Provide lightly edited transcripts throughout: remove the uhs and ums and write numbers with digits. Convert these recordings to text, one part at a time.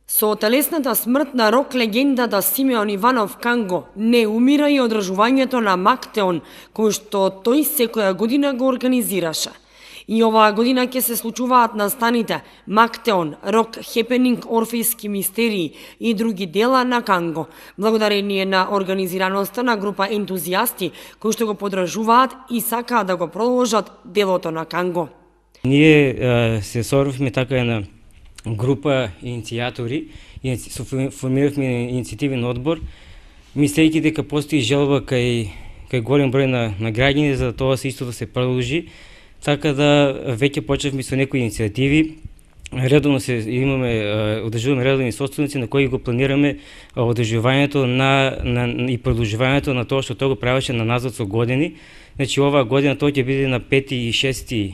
Со телесната смрт на рок легендата Симеон Иванов Канго не умира и одржувањето на Мактеон, кој што тој секоја година го организираше. И оваа година ќе се случуваат настаните Мактеон, рок хепенинг, орфејски мистерии и други дела на Канго, благодарение на организираноста на група ентузијасти кои што го подржуваат и сакаат да го продолжат делото на Канго. Ние се соровме така една група иницијатори и формиравме иницијативен одбор, мислејќи дека постои желба кај голем број на граѓани за тоа исто да се продолжи, така да веќе почнавме со некои иницијативи. Редовно одржуваме редовни состаноци на кои го планираме одржувањето и продолжувањето на тоа што тоа го правеше на назад со години. Значи оваа година тоа ќе биде на 5 и 6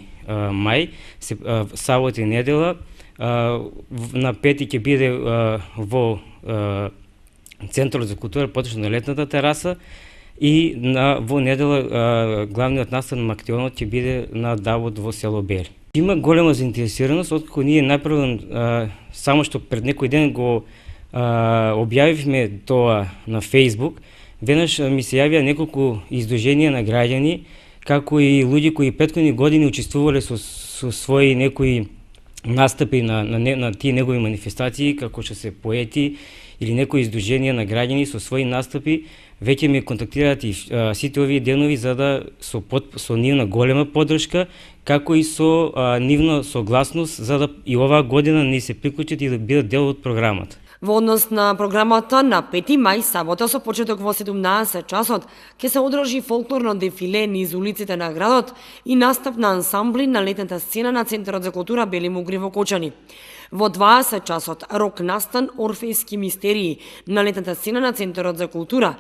мај, сабота и недела. На 5 ќе биде во Центарот за култура, поточно на летната тераса, и во недела главниот настан на Мактеонот ќе биде на Давот во село Бели. Има голема заинтересираност, откако ние направо само што пред некој ден го објавивме тоа на Facebook, веднаш ми се јавија неколку издруженија на граѓани, како и луѓе кои претходни години учествувале со своји некои настапи на тие негови манифестации, како што се поети или некои издруженија на граѓани со своји настапи, веќе ме контактираат и сите овие денови за да со нивна голема поддршка, како и со нивна согласност за да и оваа година не се приклучат и да бидат дел од програмата. Во однос на програмата, на 5 мај, сабота со почеток во 17 часот, ќе се одржи фолклорно дефиле низ улиците на градот и настап на ансамбли на летната сцена на Центарот за култура Бели Мугри во Кочани. Во 20 часот, рок настан орфејски мистерии на летната сцена на Центарот за култура.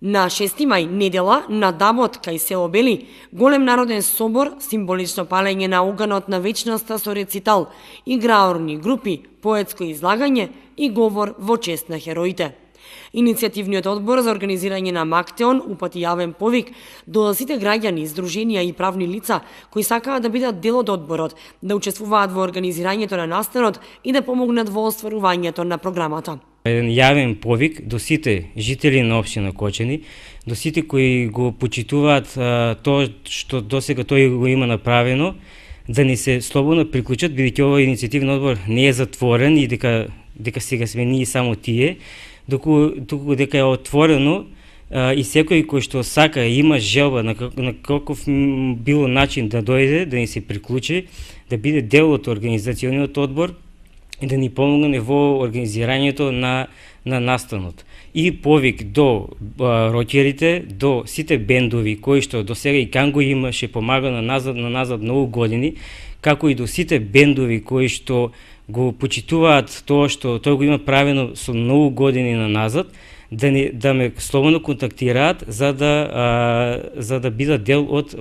На 6 мај, недела, на Давот кај село Бели, голем народен собор, символично палење на оганот на вечноста со рецитал, играорни групи, поетско излагање и говор во чест на хероите. Иницијативниот одбор за организирање на Мактеон упати јавен повик до сите граѓани, здруженија и правни лица кои сакаат да бидат дел од одборот, да учествуваат во организирањето на настанот и да помогнат во остварувањето на програмата. Еден јавен повик до сите жители на општина Кочани, до сите кои го почитуваат тоа што досега тој го има направено, да ни се слободно приклучат, бидејќи овој иницијативен одбор не е затворен и дека сега сме ние само тие, туку дека е отворено и секој кој што сака и има желба на каков било начин да дојде, да ни се приклучи, да биде дел од организациониот одбор и да ни помогне во организирањето на настанот. И повик до рокерите, до сите бендови кои што до сега и Канго имаше помага на назад многу години, како и до сите бендови кои што го почитуваат тоа што тој го има правено со многу години на назад, да ме слободно контактираат за да бидат дел од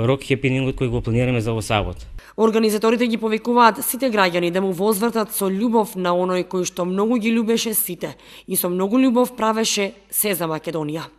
рок хепенингот кој го планираме за овој сабот. Организаторите ги повикуваат сите граѓани да му возвртат со љубов на оној кој што многу ги љубеше сите и со многу љубов правеше се за Македонија.